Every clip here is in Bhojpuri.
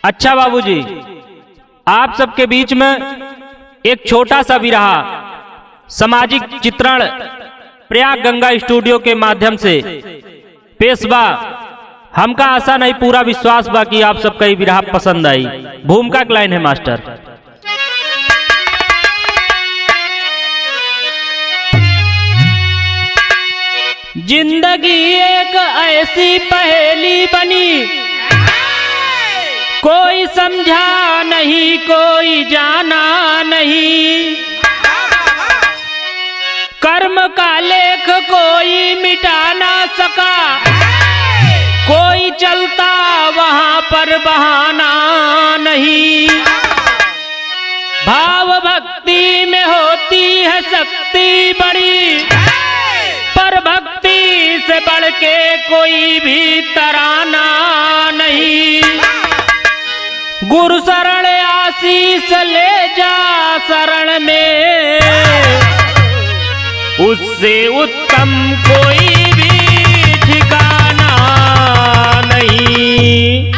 अच्छा बाबूजी, आप सबके बीच में एक छोटा सा विरहा सामाजिक चित्रण प्रयाग गंगा स्टूडियो के माध्यम से पेश बा। हमका आशा नहीं पूरा विश्वास बा कि आप सबका ये विरहा पसंद आई। भूमिका की लाइन है मास्टर। जिंदगी एक ऐसी पहेली बनी, कोई समझा नहीं कोई जाना नहीं। कर्म का लेख कोई मिटा ना सका, कोई चलता वहां पर बहाना नहीं। भाव भक्ति में होती है शक्ति बड़ी, पर भक्ति से बढ़ के कोई भी तराना नहीं। गुरु शरण आशीष ले जा शरण में, उससे उत्तम कोई भी ठिकाना नहीं।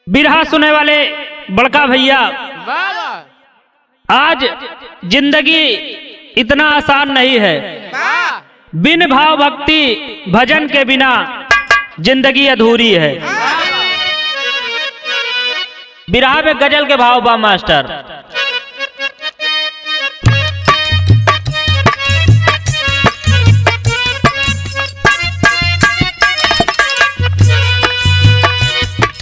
बिरहा सुने वाले बड़का भैया, आज जिंदगी इतना आसान नहीं है। बिन भाव भक्ति भजन के बिना जिंदगी अधूरी है। बिरहा में गजल के भाव बा मास्टर।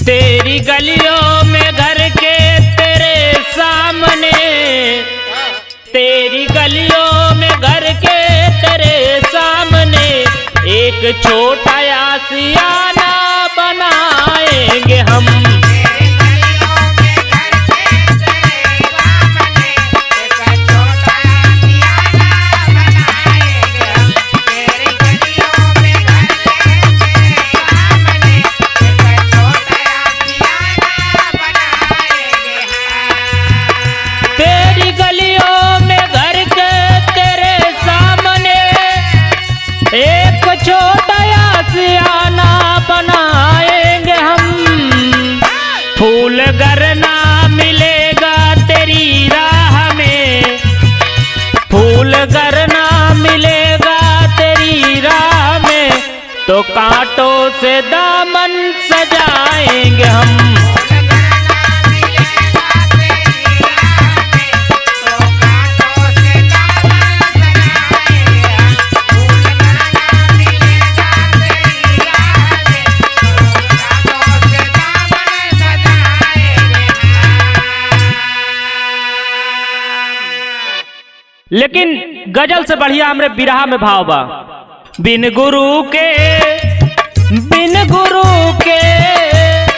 तेरी गलियों में घर के तेरे सामने, तेरी गलियों में घर के तेरे सामने एक छोटा आशियाना बनाएंगे हम। छोटा आशियाना बनाएंगे हम। फूल घर ना मिलेगा तेरी राह में, फूल घर ना मिलेगा तेरी राह में, तो कांटों से दामन सजाएंगे हम। लेकिन गजल से बढ़िया हमरे बिरहा में भाव बा। बिन गुरु के, बिन गुरु के,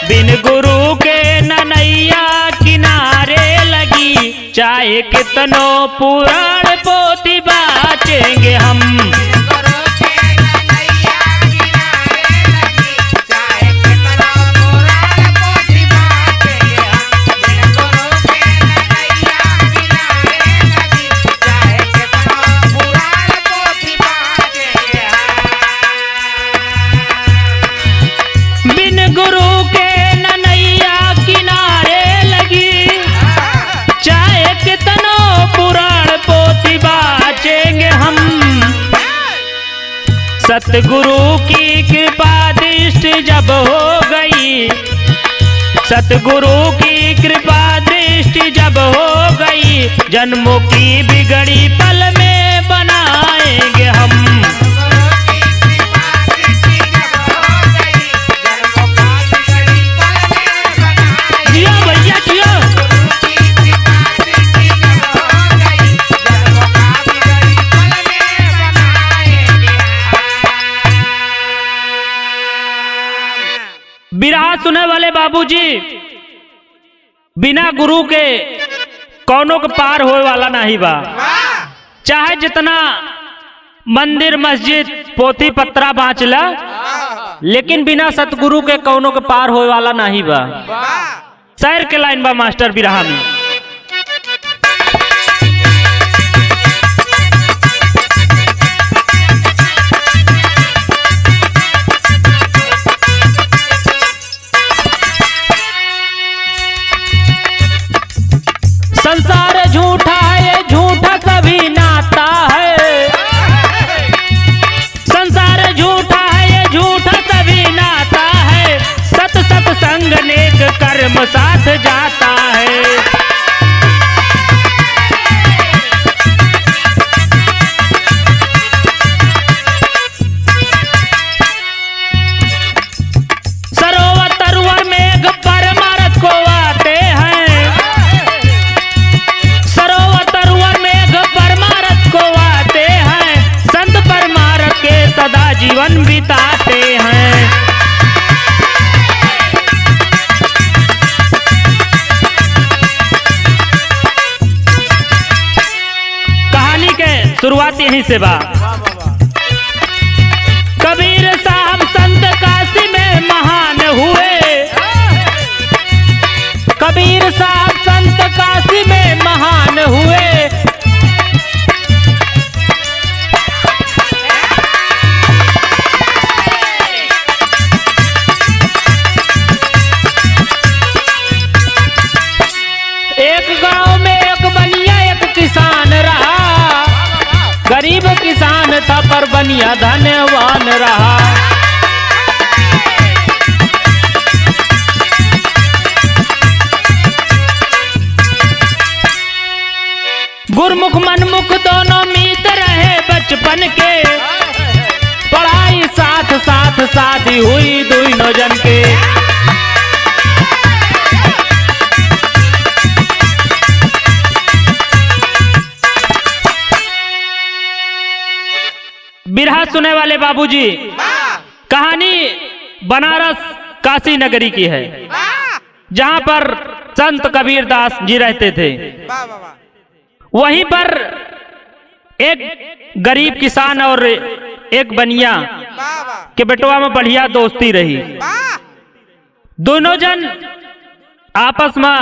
बिन गुरु के ननैया किनारे लगी, चाहे कितनो पुराण पोथी बाचेंगे हम। सतगुरु की कृपा दृष्टि जब हो गई, सतगुरु की कृपा दृष्टि जब हो गई, जन्मों की बिगड़ी पल में बनाएंगे हम। जिया भैया जिया। बिरहा सुने वाले बाबूजी, बिना गुरु के कौनों के पार होए वाला नहीं बा। चाहे जितना मंदिर मस्जिद पोथी पत्रा बाँचला, लेकिन बिना सतगुरु के कौनों के पार होए वाला नहीं बा। शायर के लाइन बा मास्टर बिरहा में। बिताते हैं। कहानी के शुरुआत यहीं से बा। कबीर साहब संत काशी में महान हुए। कबीर साहब संत काशी में महान हुए। एक गांव में एक बनिया एक किसान रहा। गरीब किसान था पर बनिया धनवान रहा। गुरमुख मनमुख दोनों मीत रहे बचपन के। पढ़ाई साथ साथ शादी हुई दोनों जन के। बिरहा सुने वाले बाबूजी, कहानी बनारस काशी नगरी की है, जहां पर संत कबीर दास जी रहते थे। वहीं पर एक गरीब किसान और एक बनिया के बेटवा में बढ़िया दोस्ती रही। दोनों जन आपस में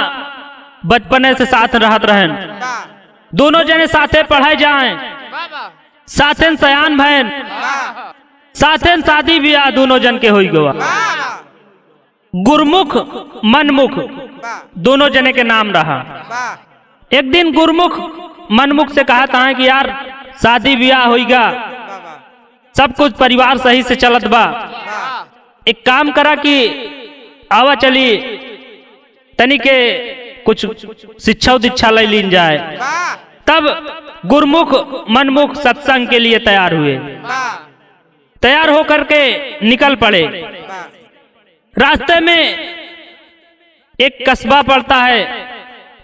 बचपने से साथ रहत रहन। दोनों जने साथे पढ़ाए जाए, साथेन सयान भैन, साथेन शादी ब्याह दोनों जन के होई गवा। गुरमुख मनमुख दोनों जने के नाम रहा। एक दिन गुरमुख मनमुख से कहा था कि यार शादी ब्याह होईगा, सब कुछ परिवार सही से चलत बा, एक काम करा कि आवा चली तनी के कुछ शिक्षा दीक्षा ले लीन जाए। तब गुरमुख मनमुख सत्संग के लिए तैयार हुए। तैयार होकर के निकल पड़े। रास्ते में एक कस्बा पड़ता है,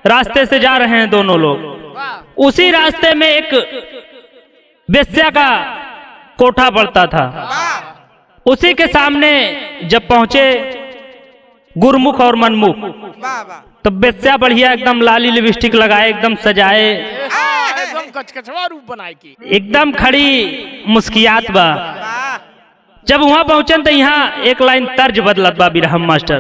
रास्ते से जा रहे हैं दोनों लोग। उसी रास्ते में एक वेश्या का कोठा पड़ता था। उसी के सामने जब पहुंचे गुरमुख और मनमुख, तो वेश्या बढ़िया एकदम लाली लिपस्टिक लगाए, एकदम सजाए, एकदम कचकचवा रूप बनाए की, एकदम खड़ी मुस्कियात बा। जब वहां पहुंचन तो यहाँ एक लाइन तर्ज बदलत बा बिरहम मास्टर।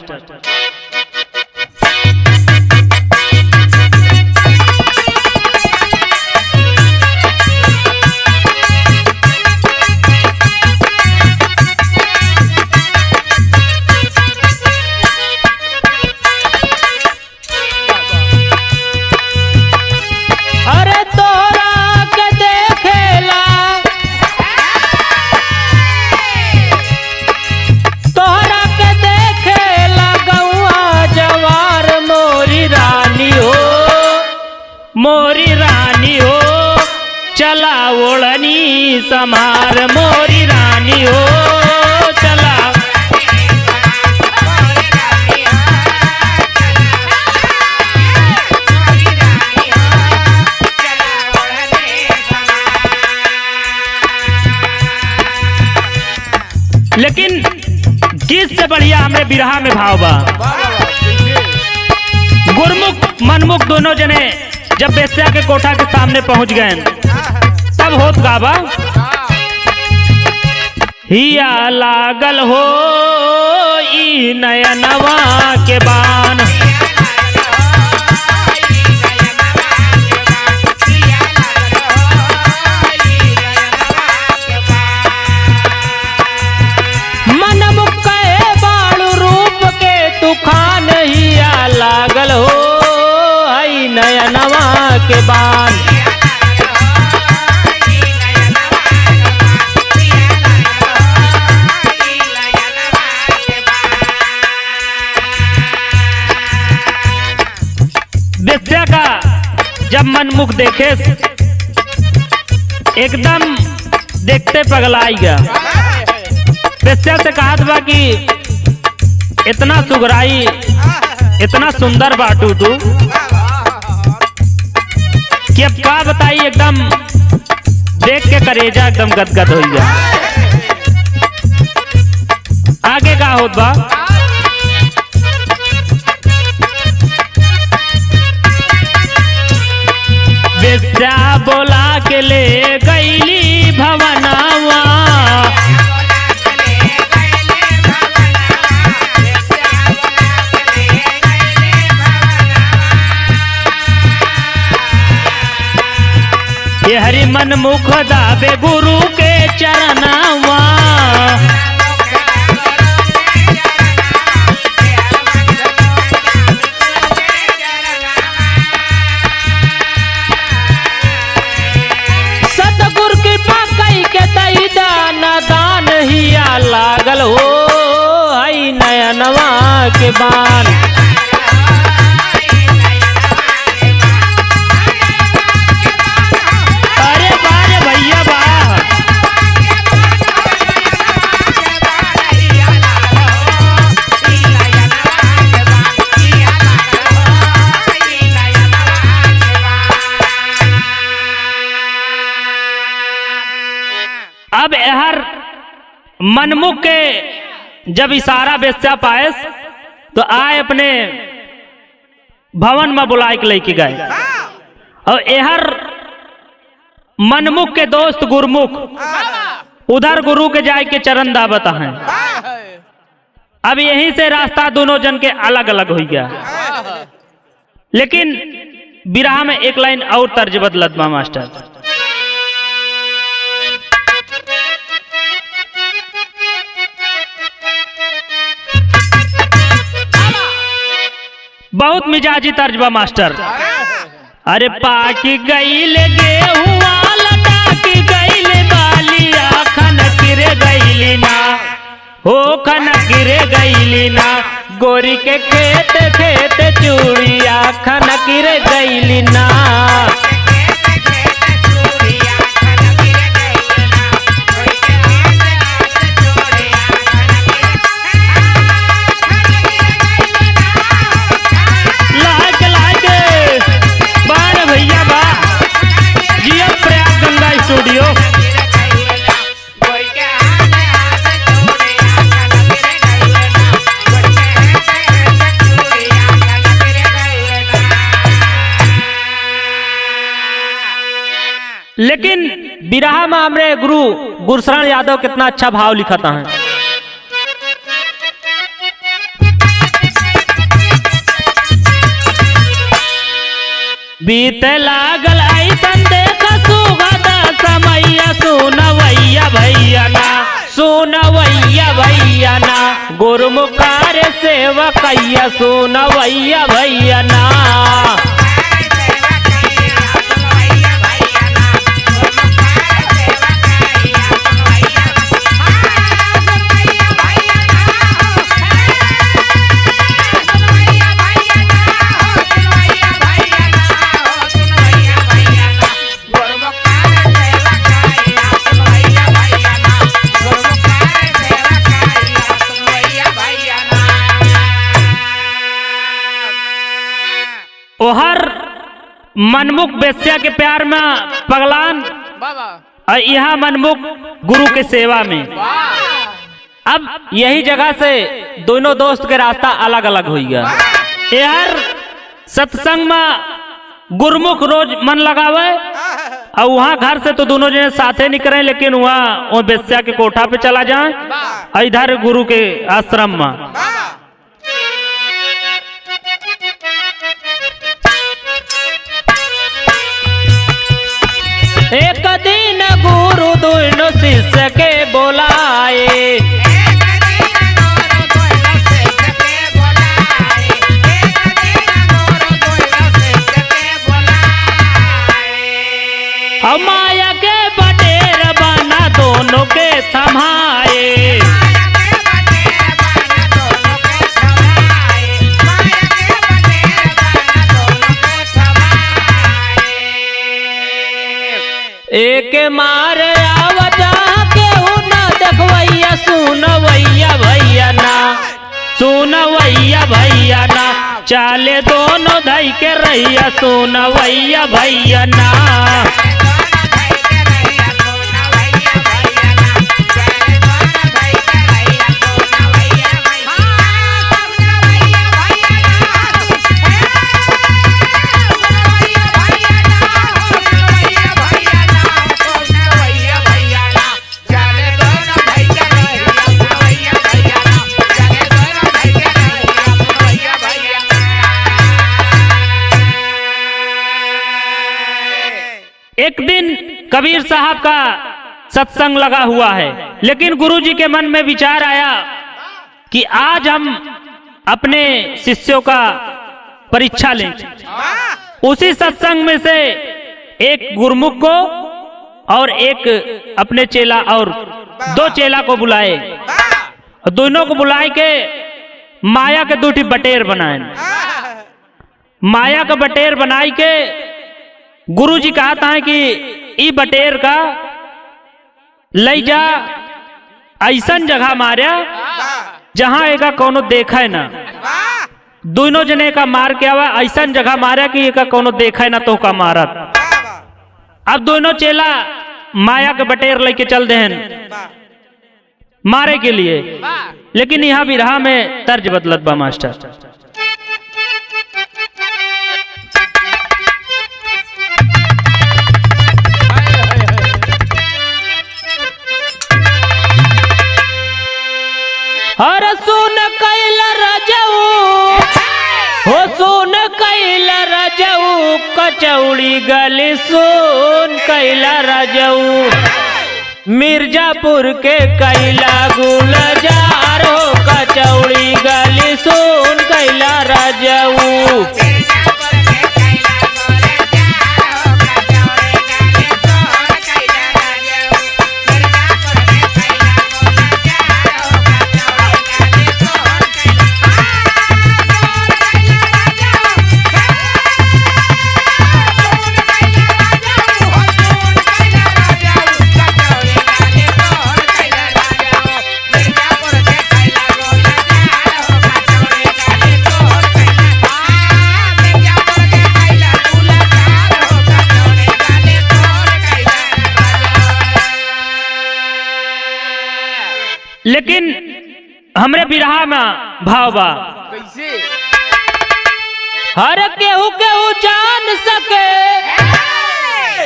मोरी रानी हो चला ओढ़नी समार, मोरी रानी हो चला। लेकिन गीत से बढ़िया हमरे बिरहा में भाव बा। गुरमुख मनमुख दोनों जने जब वेश्या के कोठा के सामने पहुंच गए, तब होत गाबा। हिया लागल हो ई नयनवा के बान, मनमुख कहे बालू रूप के तूफान। हिया लागल हो नयनवा के बान, वेश्या का जब मनमुख देखे एकदम देखते पगलाई गया। वेश्या से कहा था कि इतना सुगराई, इतना सुंदर बाटू तू कि अब क्या बताई, एकदम देख के करेजा एकदम गदगद हो गया। आगे का होत बा। बेस्या बोला के ले गईली भवनवा, ये हरि मन मुख दाबे गुरु के चरणवा। सतगुरु की पाकई के दई दान दान हिया लागल हो हई नयनवा के बान। अब हर मनमुख के जब इशारा बेस्या पायस तो आए अपने भवन में बुलाए के लेके गए, और एहर मनमुख के दोस्त गुरमुख उधर गुरु के जाए के चरण दावत हैं। अब यहीं से रास्ता दोनों जन के अलग अलग हो गया। लेकिन बिरहा में एक लाइन और तर्ज बदलत बा मास्टर। बहुत मिजाजी तर्जबा मास्टर। अरे पाकी गईल गेहुआ लटाकी गईल बालिया खनकिर गईली ना हो खनकिर गईली ना, गोरी के खेत खेत चूड़िया खनकिर गईली ना। स्टूडियो लेकिन बिरहा में हमरे गुरु गुरशरण यादव कितना अच्छा भाव लिखता है। बीते लागल ऐसन देख सुगद समैया सुनवैया भैया ना सुनवैया भैया ना, गुरुमुखार सेवकैया सुनवैया भैया ना। ओहर मनमुख बेस्या के प्यार में पगलान, और यहाँ मनमुख गुरु के सेवा में। अब यही जगह से दोनों दोस्त के रास्ता अलग अलग हो गया। यार सत्संग में गुरुमुख रोज मन लगावे, और वहाँ घर से तो दोनों जने साथे निकले, लेकिन वहाँ वो बेस्या के कोठा पे चला जाए, और इधर गुरु के आश्रम में। एक दिन गुरु दोनों शिष्य के बोलाए, माया के बटेर बना दोनों के थमाए। एक मारे आवजा के न देखवैया सुनवैया भैया ना सुनवैया भैया ना, चाले दोनों धई के रैया सुनवैया भैया ना। कबीर साहब का सत्संग लगा हुआ है, लेकिन गुरुजी के मन में विचार आया कि आज हम अपने शिष्यों का परीक्षा लें। उसी सत्संग में से एक गुरुमुख को और एक अपने चेला और 2 चेला को बुलाए, दोनों को बुलाए के माया के 2 बटेर बनाए। माया का बटेर बनाई के गुरुजी कहता है कि ई बटेर का ले जा ऐसन जगह मारा जहां एका कोनो देखा ना। दोनों जने का मार के आवा ऐसन जगह मारा कि एका कोनो देखा ना तो का मारत। अब दोनों चेला माया के बटेर लेके चल देहन मारे के लिए, लेकिन यहाँ बिरहा में तर्ज बदलत बा मास्टर। हर सुन कैला रजऊ हो, सुन कैला रजऊ कचौड़ी गली सुन कैला रजऊ। मिर्जापुर के कैला गुलजार हो, कचौड़ी गली सुन कैला रजऊ। लेकिन हमरे बिरहा में भाव बा कैसे? हर केहू केहू जान सके,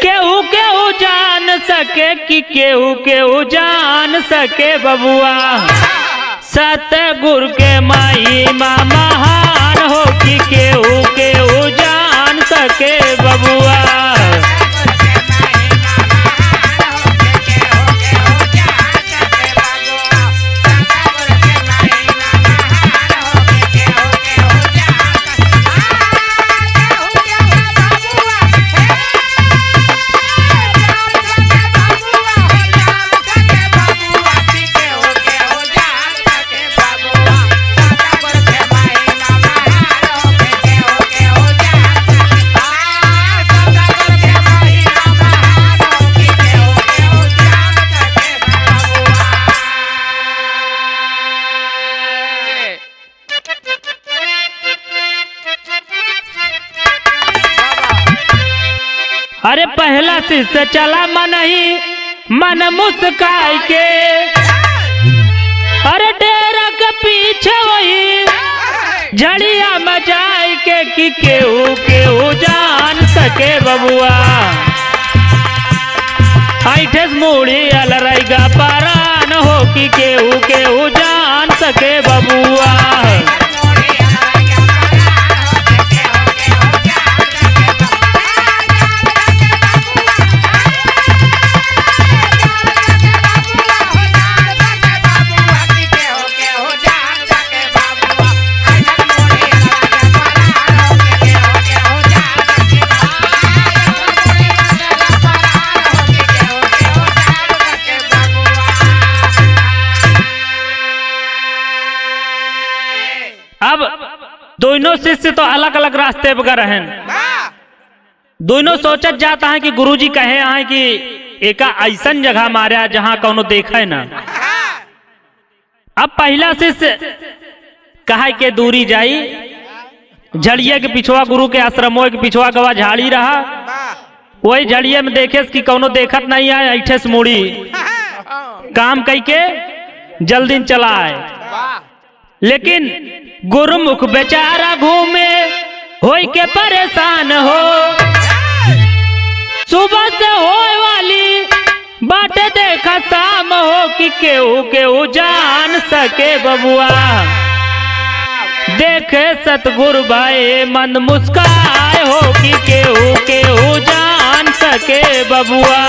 केहू केहू जान सके कि केहू केहू जान सके बबुआ। सतगुरु के महिमा महान हो कि केहू केहू जान सके बबुआ। अरे पहला शिष्य चला मन ही मन मुस्काई के, अरे डेरा के पीछे वही झड़िया मचाई के कि केहू केहू जान सके बबुआ। ऐठे मूड़ी अलरैगा परान हो कि केहू केहू जान सके बबुआ। अब दोनों शिष्य तो अलग अलग रास्ते पर रहन। दोनों सोचत जाता है कि गुरुजी कहे हैं कि एका ऐसन जगह मारा जहां कोनो देखा ना। अब पहला शिष्य कहा के दूरी जाई, झड़िया के पिछवा गुरु के आश्रमों के पिछवा गवा झाड़ी रहा, वही झड़िया में देखे कि कोनो देखत नहीं आए, ऐठे से मुड़ी काम कई के जल्दी चला आए। लेकिन गुरुमुख बेचारा घूमे होई के परेशान हो, सुबह से होए वाली बातें देखा शाम हो कि केहू केहू जान सके बबुआ। देखे सतगुरु भाई मन मुस्काए हो कि केहू केहू जान सके सके बबुआ।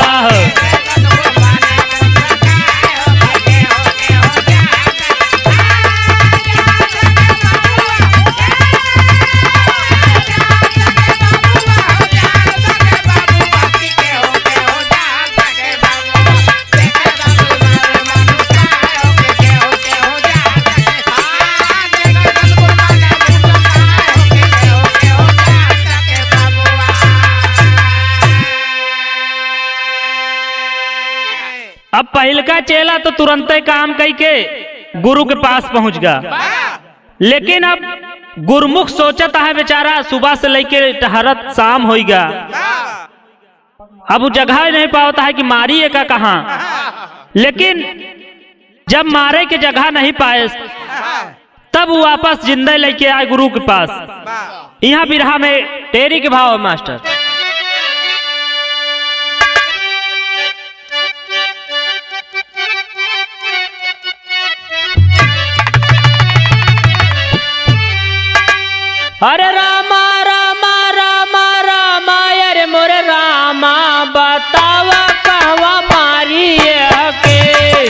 अब पहलका चेला तो तुरंत ही काम कई के गुरु के पास पहुंच गया, लेकिन अब गुरुमुख सोचता है बेचारा सुबह से लेके टहरत शाम हो गया, अब वो जगह नहीं पाता है कि मारिए का कहाँ। लेकिन जब मारे के जगह नहीं पाए तब वो वापस जिंदा लेके आए गुरु के पास। यहाँ बिरहा में टेरी के भाव है मास्टर। अरे रामा रामा रामा रामा अरे मोरे रामा बतावा कहवा मारी के।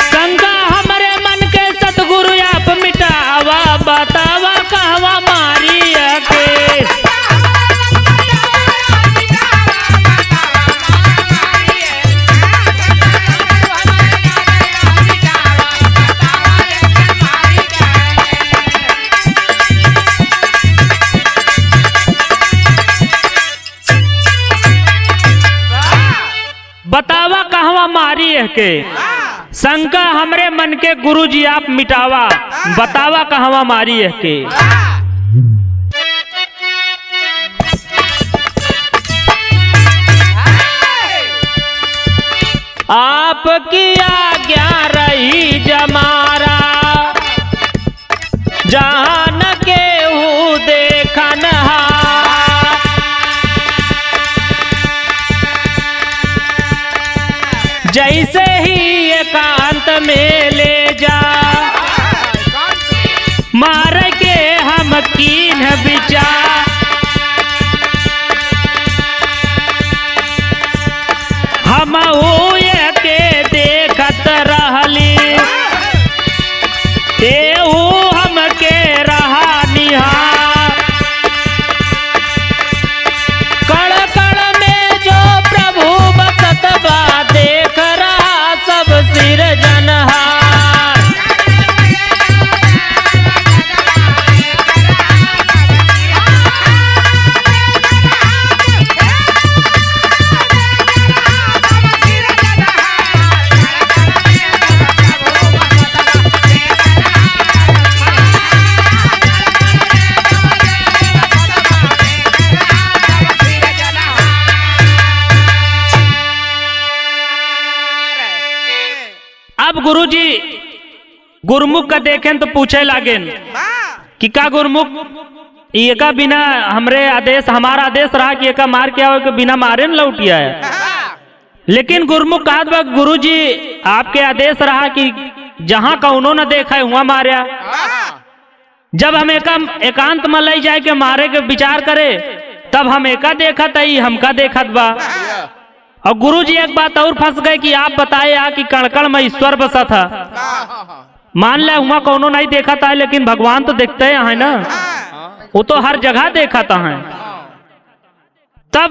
संगा हमरे मन के सतगुरु आप मिटावा बतावा कहवा मारी के। बतावा कहवा मारी है के। शंका हमरे मन के गुरुजी आप मिटावा बतावा कहवा मारी है के। आपकी आज्ञा रही जमारा जान के हूँ देखन जैसे ही एकांत में ले जा मार के हम कीन विचार। हम के देखत रहली तेहू हमके रहा निहार। कण कण में जो प्रभु बसत बा देख रहा सब सिरजनहार। अब गुरुजी गुरुमुख का देखें तो पूछे लागेन कि का गुरुमुख ये का बिना हमरे आदेश हमारा आदेश रहा कि एका मार के आओ के बिना मारे न लौटिया है। लेकिन गुरुमुख कहा गुरुजी आपके आदेश रहा कि जहां कौनो न देखा है वहां मारिया। जब हम एकांत में ले जाए के मारे के विचार करे तब हम एका देखत है हमका देखत बा। और गुरुजी एक बात और फंस गए कि आप बताए कि कणकण में ईश्वर बसा था। मान ले वहां कौनो नहीं देखा था लेकिन भगवान तो देखते हैं ना, वो तो हर जगह देखा था है। तब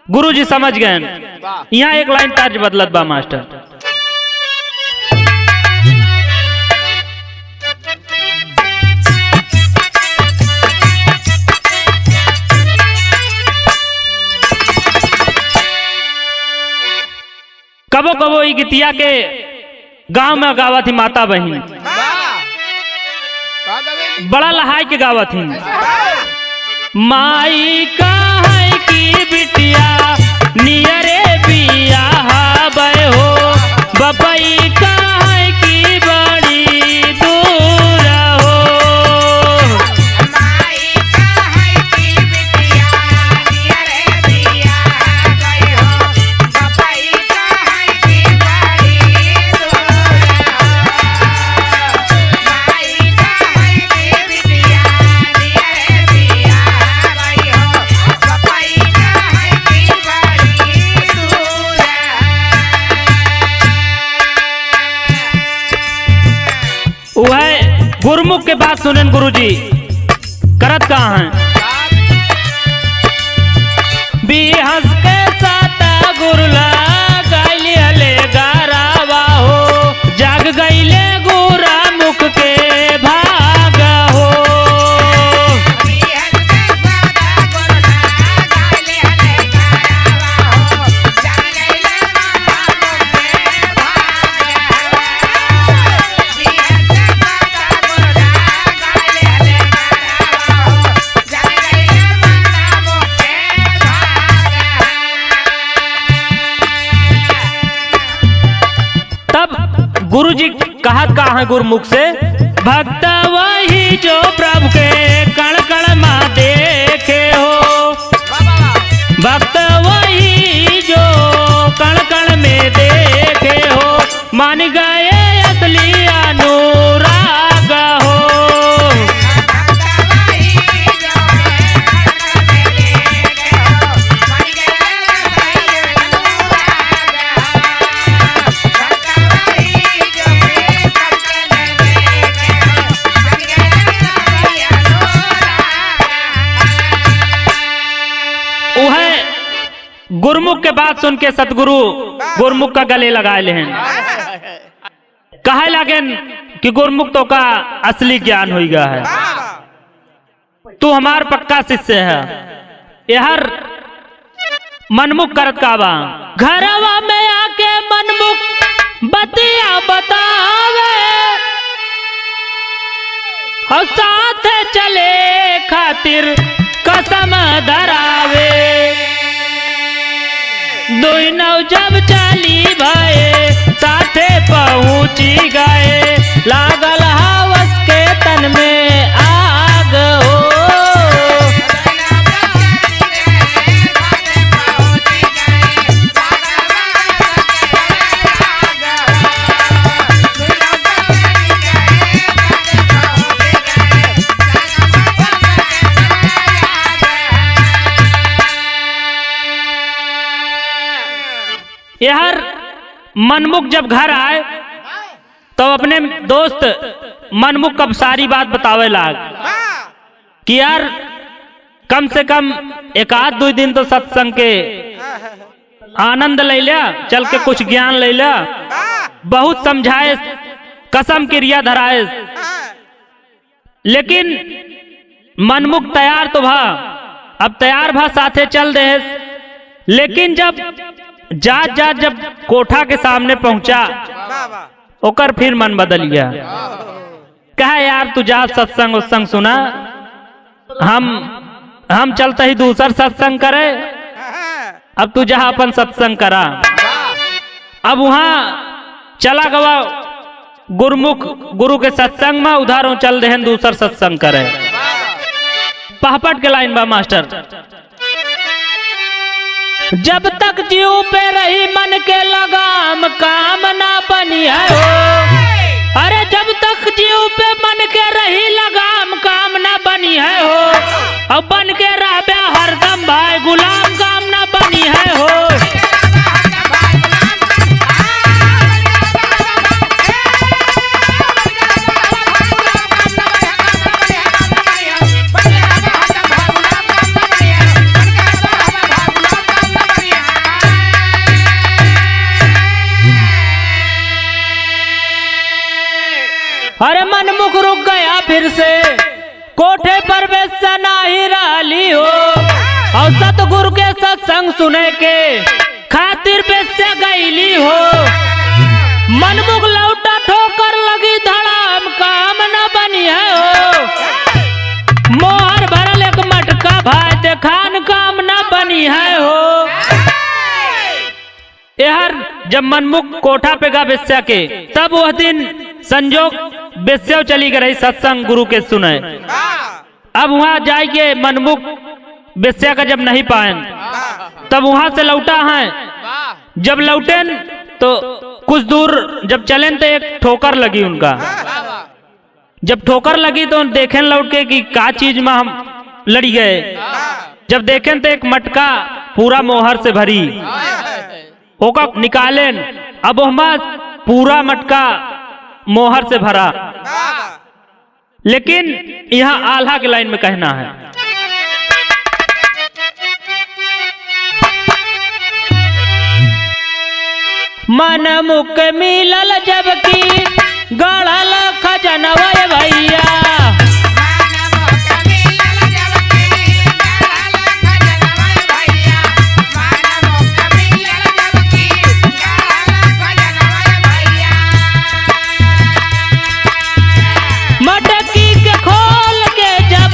गुरुजी समझ गए। यहाँ एक लाइन तर्ज बदलत बा मास्टर। कबो कबो ई गीतिया के गांव में गावत थी माता बहन, बड़ा लहाई के गावत थी। माई का है की बिटिया नियरे बिया बे हो बपई का है की बड़ी दूर हो। माई का है की बिटिया नियरे बिया गई हो बपई सुनेन गुरुजी करत कहाँ हैं। बिहस के साथ गुरुला गाइली हले गारावा हो, जाग गईले गुरा मुख के भाग हो। गुरु जी कहत कहा है गुरुमुख से, भक्त वही जो प्रभु के कण कण मा देखे हो, भक्त वही जो कण कण में देखे हो, मान गए असली अनुराग हो। गुरुमुख के बात सुन के सतगुरु गुरुमुख का गले लगाए ले हैं। कहे लगेन कि गुरुमुख तो का असली ज्ञान हो गया है, तू हमार पक्का शिष्य है। यहर मनमुख करत काबा घरवा में आके मनमुख बतिया बतावे, और साथ चले खातिर कसम धरावे। दुई नौ जब चली भये साथे पहुँची गए, लागल हवस के तन में आग हो। यहर मनमुख जब घर आए तो अपने दोस्त मनमुख कब सारी बात बतावे लाग कि यार कम से कम एक आध दो दिन तो सत्संग के आनंद ले लिया, चल के कुछ ज्ञान ले लिया, बहुत समझाए, कसम क्रिया धराए, लेकिन मनमुख तैयार तो भा, अब तैयार भा साथे चल दे। लेकिन जब जात जब कोठा के सामने पहुंचा ओकर फिर मन बदल गया। कहा यार तू जा सत्संग उत्संग सुना, हम चलते ही दूसर सत्संग करे, अब तू जहाँ अपन सत्संग करा। अब वहां चला गवा गुरुमुख गुरु के सत्संग में, उधारों चल दे दूसर सत्संग करे। पहपट के लाइन बा मास्टर, जब तक जीव पे रही मन के लगाम काम ना बनी है हो। अरे जब तक जीव पे मन के रही लगाम काम ना बनी है हो, अब बन के रहबे हरदम भाई गुलाम काम ना बनी है हो। अरे मनमुख रुक गया फिर से, कोठे पर बेसा नहीं रही हो, और सतगुरु के सत्संग सुने के खातिर बेसा गईली हो। मनमुख लौटा ठोकर लगी धड़ाम काम न बनी है हो, मोहर भरल एक मटका भाई देखान काम न बनी है हो। यार जब मनमुख कोठा पे गा बेस्या के, तब वह दिन संजोग बेस्या चली गई सत्संग गुरु के सुने। अब वहां जाके मनमुख बेस्या का जब नहीं पाए, तब वहां से लौटा है। जब लौटे तो कुछ दूर जब चले तो एक ठोकर लगी उनका। जब ठोकर लगी तो देखें लौट के कि का चीज में हम लड़ गए। जब देखें तो एक मटका पूरा मोहर से भरी ओका निकाले। अब हम पूरा मटका मोहर से भरा। लेकिन यहाँ आल्हा के लाइन में कहना है, मन मुख मिलल जबकि गढ़ल खजनवा भैया, मटकी के खोल के जब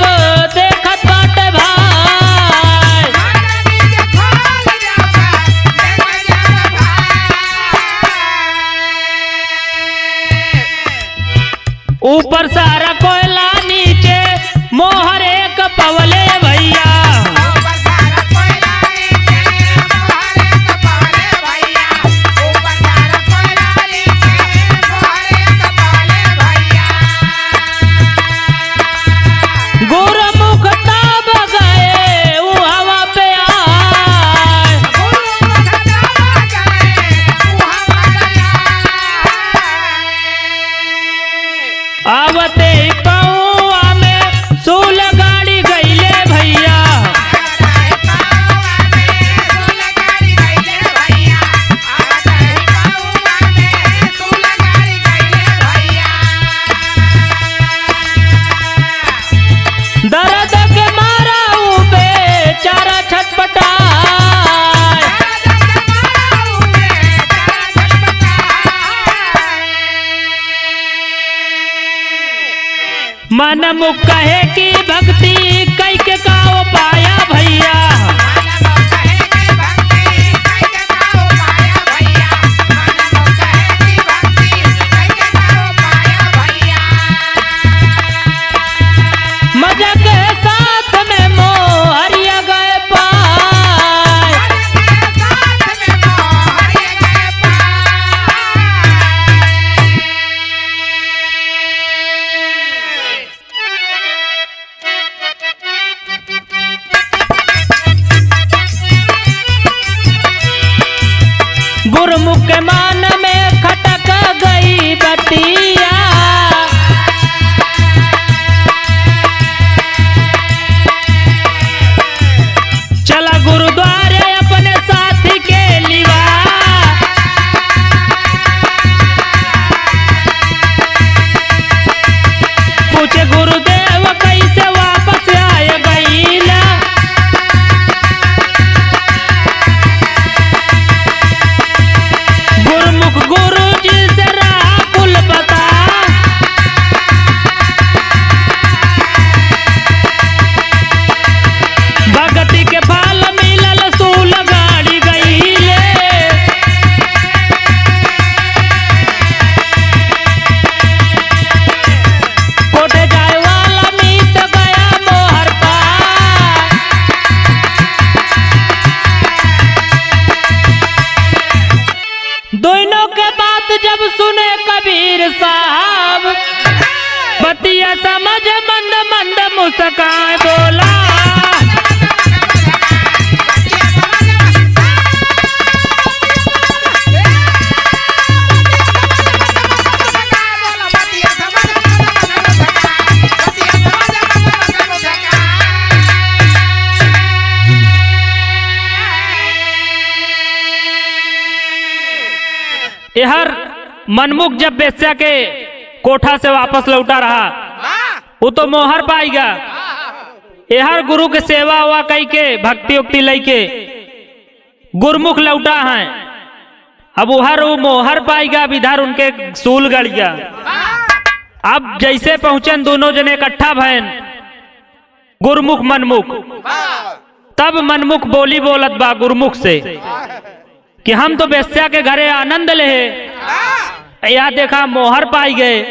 देखत बाटे भाई, ऊपर सारा कोयला नीचे मोहर एक पवले भैया, गुरुमुख तब गए ऊ हवा पे आए, आवते कौआ में सूल गाड़ी गईले भैया, दर्द के मारा ऊ बेचारा छटपटाए, मन मुख कहे कि भक्ति कई के काओ पाया भैया, मजा के साथ में मोहरिया गए पाए, गुरुमुख के मान में खटक गई बतिया, चला गुरुद्वारे अपने साथी के लिवा, पूछे गुरुदेव कैसे वापस आए गईला, गुरुमुख गुरु जी से राह कुल बता, भगति के फल मिलल सूल गाड़ी गईले, कोटे जाए वाला मीत गया मोहर पार, दोनों के बात जब सुने कबीर साहब, बतिया समझ मंद मंद मुस्काए बोला, यहर मनमुख जब बेस्या के कोठा से वापस लौटा रहा, वो तो मोहर पाएगा, यहर गुरु के सेवा हुआ कई के भक्ति उक्ति लई के गुरमुख लौटा है, अब उहर वो मोहर पाएगा, विधर उनके सूल गड़ गया। अब जैसे पहुंचन दोनों जने इकट्ठा भयन गुरमुख मनमुख, तब मनमुख बोली बोलत बा गुरमुख से कि हम तो बेस्या के घरे आनंद ले, या देखा मोहर पाई गए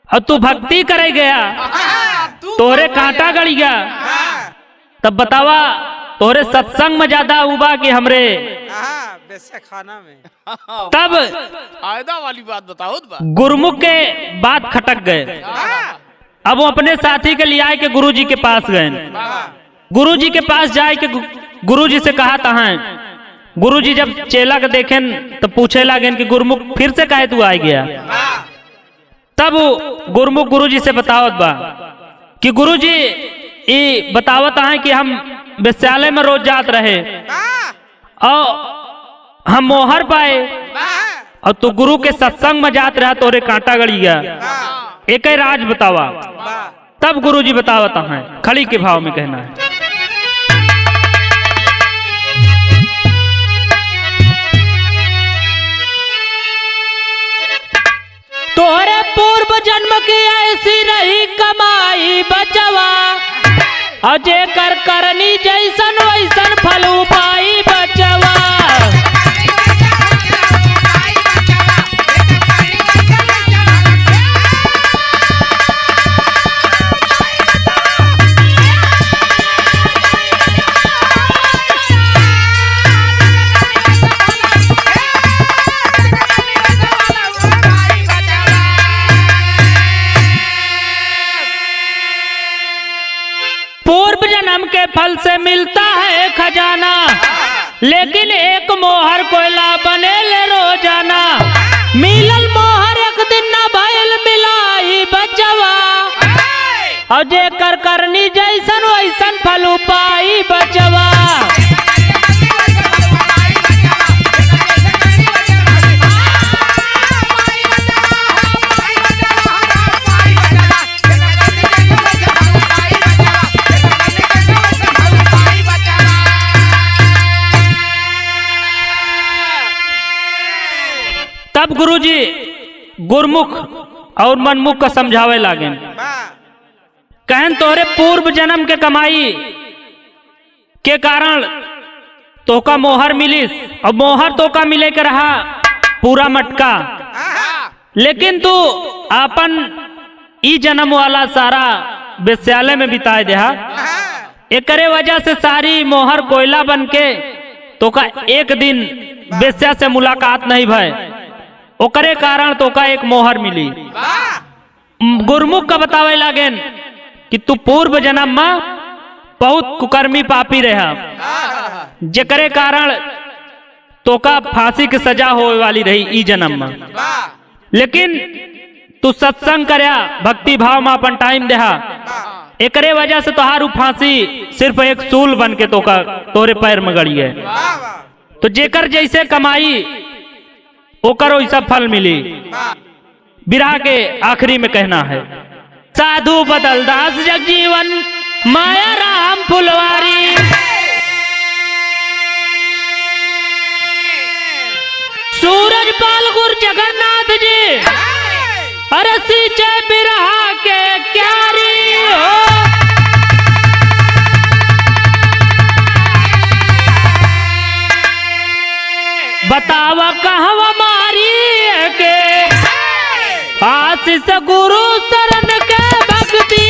और तू भक्ति करे गया, तोरे कांटा गड़ी गया, तब बतावा तोरे सत्संग में ज्यादा उबा कि हमरे खाना में। तब फायदा वाली बात बताओ। गुरुमुख के बात खटक गए। अब वो अपने साथी के लिए आए के गुरुजी के पास गए। गुरुजी के पास जाए के गुरुजी से कहा था। गुरुजी जब चेला के देखें तो पूछे लगे कि गुरुमुख फिर से काहे तू आ गया। तब गुरुमुख गुरुजी से बतावत बा कि गुरुजी ये बतावत है कि हम विद्यालय में रोज जात रहे और हम मोहर पाए और तू गुरु के सत्संग में जात रहा तोरे कांटा गड़ी गया। एक ही राज बतावा। तब गुरुजी बतावत है, खड़ी के भाव में कहना है। तोहरे पूर्व जन्म की ऐसी रही कमाई बचवा, अजय कर करनी जैसन वैसन फल पाई बचवा। पूर्व जन्म के फल से मिलता है खजाना, लेकिन एक मोहर कोयला बने ले रोजाना। मिलल मोहर एक दिन न भइल मिलाई बचवा, अजय कर करनी जैसन वैसन फल पाई बचवा। तब गुरुजी गुरमुख और मनमुख का समझावे लागे। कहन तोरे पूर्व जन्म के कमाई के कारण तोका मोहर मिलिस और मोहर तोका मिले के रहा पूरा मटका, लेकिन तू अपन ई जन्म वाला सारा विद्यालय में बिताए देहा। एकरे वजह से सारी मोहर कोयला बन के तोका एक दिन वेश्या से मुलाकात नहीं भय, ओकरे कारण तोका एक मोहर मिली। गुरमुख का बतावे लागेन कि तू पूर्व जन्म में बहुत कुकर्मी पापी रहा, जेकरे कारण तोका फांसी की सजा होने वाली रही ई जन्म में। लेकिन तू सत्संग करया, भक्ति भाव में अपन टाइम देहा, एकरे वजह से तोहारू फांसी सिर्फ एक सूल बन के तोका तोरे पैर में गड़ी है। तो जेकर जैसे कमाई ओकर वैसा फल मिली। बिरहा के आखिरी में कहना है, साधु बदल दास जगजीवन माया राम फुलवारी। सूरज पाल गुर जगन्नाथ जी अरे सींचे बिरहा के क्यारी हो। बतावा कहवा मारी के आशीष गुरु शरण के भक्ति